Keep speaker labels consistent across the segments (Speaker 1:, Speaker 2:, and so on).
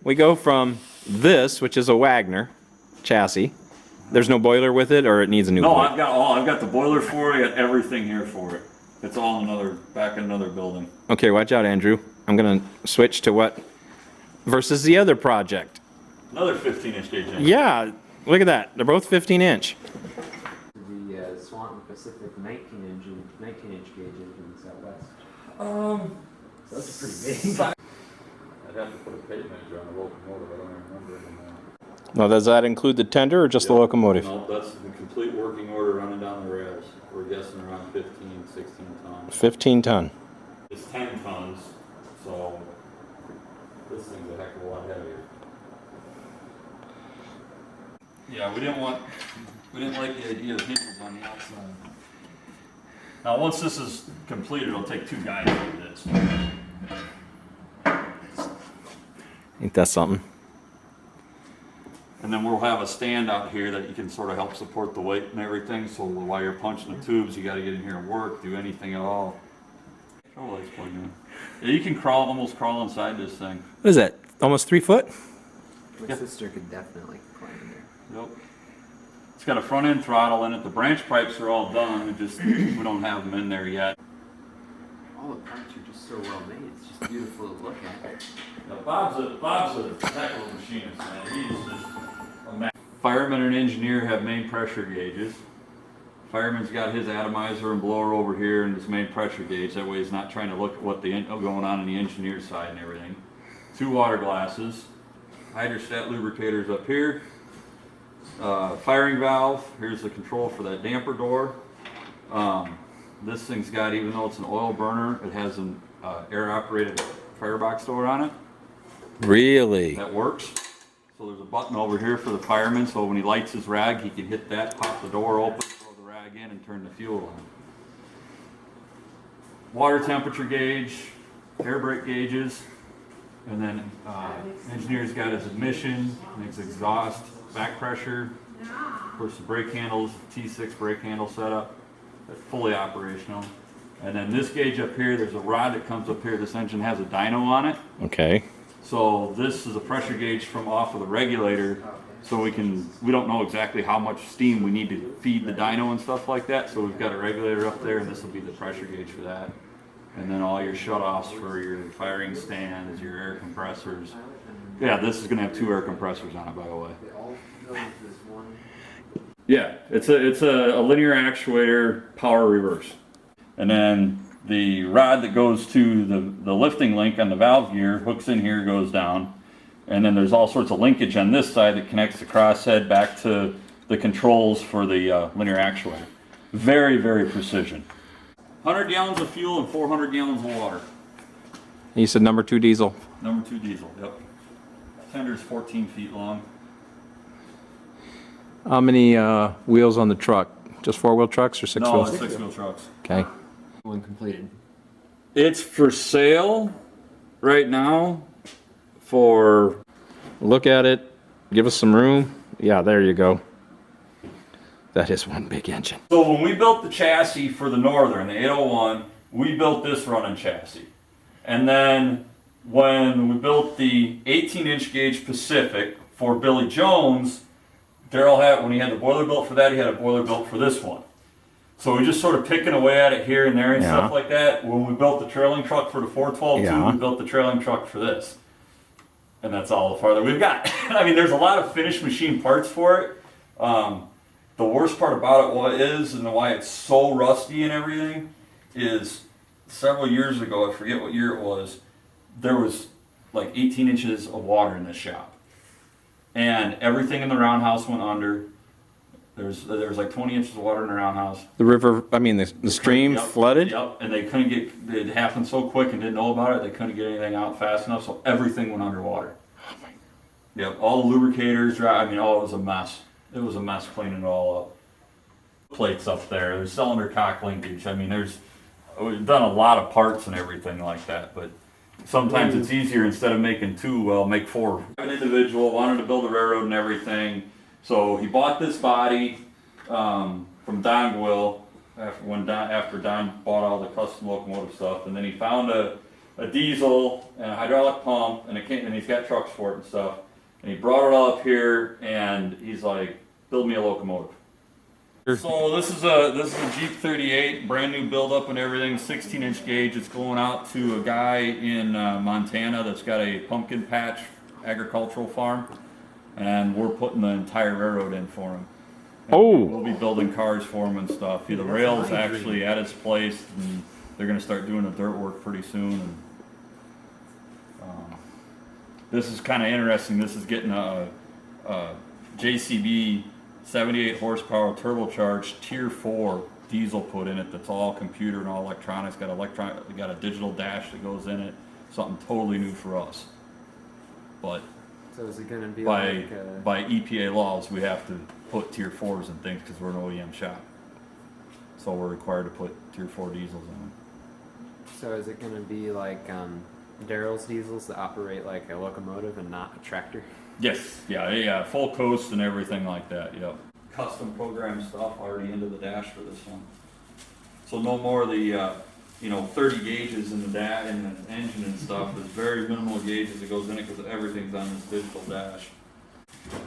Speaker 1: we go from this, which is a Wagner chassis. There's no boiler with it, or it needs a new boiler?
Speaker 2: No, I've got the boiler for it, I got everything here for it. It's all back in another building.
Speaker 1: Okay, watch out, Andrew. I'm gonna switch to what versus the other project.
Speaker 2: Another 15-inch gauge engine.
Speaker 1: Yeah, look at that. They're both 15-inch.
Speaker 3: The Swanton Pacific 19-inch gauge engines out west.
Speaker 2: So
Speaker 3: that's pretty big.
Speaker 2: I'd have to put a tape measure on the locomotive. I don't even remember it anymore.
Speaker 1: Now, does that include the tender or just the locomotive?
Speaker 2: No, that's the complete working order running down the rails. We're guessing around 15, 16 tons.
Speaker 1: 15 ton.
Speaker 2: It's 10 tons, so this thing's a heck of a lot heavier. Yeah, we didn't like the idea of hinges on the outside. Now, once this is completed, it'll take 2 guys to do this.
Speaker 1: Ain't that something?
Speaker 2: And then we'll have a stand out here that you can sort of help support the weight and everything. So while you're punching the tubes, you got to get in here and work, do anything at all. Control light's plugged in. Yeah, you can almost crawl inside this thing.
Speaker 1: What is that? Almost 3 foot?
Speaker 3: My sister could definitely climb in there.
Speaker 2: Yep. It's got a front end throttle in it. The branch pipes are all done. We don't have them in there yet.
Speaker 3: All the parts are just so well made. It's just beautiful to look at.
Speaker 2: Now, Bob's a heck of a machinist, man. He's just a man. Fireman and engineer have main pressure gauges. Fireman's got his atomizer and blower over here and his main pressure gauge. That way he's not trying to look at what's going on the engineer side and everything. 2 water glasses. Hydrostat lubricators up here. Firing valve. Here's the control for that damper door. This thing's got, even though it's an oil burner, it has an air-operated firebox door on it.
Speaker 1: Really?
Speaker 2: That works. So there's a button over here for the fireman, so when he lights his rag, he can hit that, pop the door open, throw the rag in, and turn the fuel on. Water temperature gauge, air brake gauges, and then engineer's got his emission, his exhaust, back pressure. Of course, the brake handles, T6 brake handle setup, that's fully operational. And then this gauge up here, there's a rod that comes up here. This engine has a dyno on it.
Speaker 1: Okay.
Speaker 2: So this is a pressure gauge from off of the regulator. So we don't know exactly how much steam we need to feed the dyno and stuff like that. So we've got a regulator up there, and this will be the pressure gauge for that. And then all your shutoffs for your firing stands, your air compressors. Yeah, this is gonna have 2 air compressors on it, by the way. Yeah, it's a linear actuator power reverse. And then the rod that goes to the lifting link on the valve gear hooks in here, goes down. And then there's all sorts of linkage on this side that connects the crosshead back to the controls for the linear actuator. Very, very precision. 100 gallons of fuel and 400 gallons of water.
Speaker 1: You said number 2 diesel.
Speaker 2: Number 2 diesel, yep. Tender's 14 feet long.
Speaker 1: How many wheels on the truck? Just 4-wheel trucks or 6
Speaker 2: No,
Speaker 1: wheels?
Speaker 2: it's 6-wheel trucks.
Speaker 1: Okay.
Speaker 3: One completed.
Speaker 2: It's for sale right now for...
Speaker 1: Look at it. Give us some room. Yeah, there you go. That is one big engine.
Speaker 2: So when we built the chassis for the Northern, the 801, we built this running chassis. And then when we built the 18-inch gauge Pacific for Billy Jones, Daryl had, when he had the boiler built for that, he had a boiler built for this one. So we just sort of picking away at it here and there and stuff like that. When we built the trailing truck for the 412-2, we built the trailing truck for this. And that's all the farther we've got. I mean, there's a lot of finished machine parts for it. The worst part about it is, and why it's so rusty and everything, is several years ago, I forget what year it was, there was like 18 inches of water in this shop. And everything in the roundhouse went under. There was like 20 inches of water in the roundhouse.
Speaker 1: The river, I mean, the stream flooded?
Speaker 2: Yep, and they couldn't get, it happened so quick and didn't know about it, they couldn't get anything out fast enough, so everything went underwater.
Speaker 1: Oh my.
Speaker 2: Yep, all the lubricators dry, I mean, oh, it was a mess. It was a mess cleaning it all up. Plates up there, there's cylinder cock linkage, I mean, we've done a lot of parts and everything like that, but sometimes it's easier, instead of making 2, well, make 4. An individual wanted to build a railroad and everything, so he bought this body from Don Gwill after Don bought all the custom locomotive stuff, and then he found a a diesel and a hydraulic pump, and he's got trucks for it and stuff. And he brought it all up here, and he's like, "Build me a locomotive." So this is a Jeep 38, brand new build up and everything, 16-inch gauge. It's going out to a guy in Montana that's got a pumpkin patch agricultural farm, and we're putting the entire railroad in for him. And
Speaker 1: Oh.
Speaker 2: we'll be building cars for him and stuff. The rail's actually at its place, and they're going to start doing the dirt work pretty soon. And this is kind of interesting. This is getting a JCB 78 horsepower turbocharged Tier 4 diesel put in it. That's all computer and all electronics. Got a digital dash that goes in it. Something totally new for us. But
Speaker 3: So is it going to be
Speaker 2: by
Speaker 3: like
Speaker 2: EPA laws, we have to put Tier 4s and things because we're an OEM shop. So we're required to put Tier 4 diesels in them.
Speaker 3: so is it going to be like Daryl's diesels that operate like a locomotive and not a tractor?
Speaker 2: Yes, yeah, full coast and everything like that, yep. Custom program stuff already into the dash for this one. So no more of the, 30 gauges in the engine and stuff. There's very minimal gauges that goes in it because everything's on this digital dash.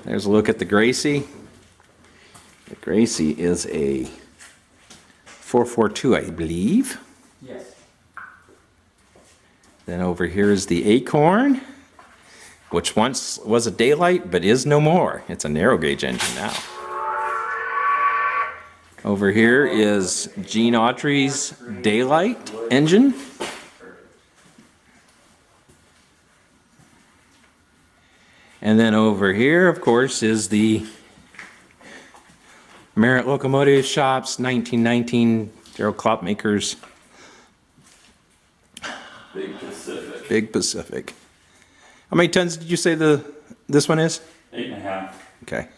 Speaker 1: There's a look at the Gracie. The Gracie is a 442, I believe.
Speaker 3: Yes.
Speaker 1: Then over here is the Acorn, which once was a daylight but is no more. It's a narrow gauge engine now. Over here is Gene Autry's daylight engine. And then over here, of course, is the Merrick Locomotive Shops 1919 Darrell Clockmakers
Speaker 2: Big Pacific.
Speaker 1: Big Pacific. How many tons did you say this one is?
Speaker 2: 8.5.
Speaker 1: Okay.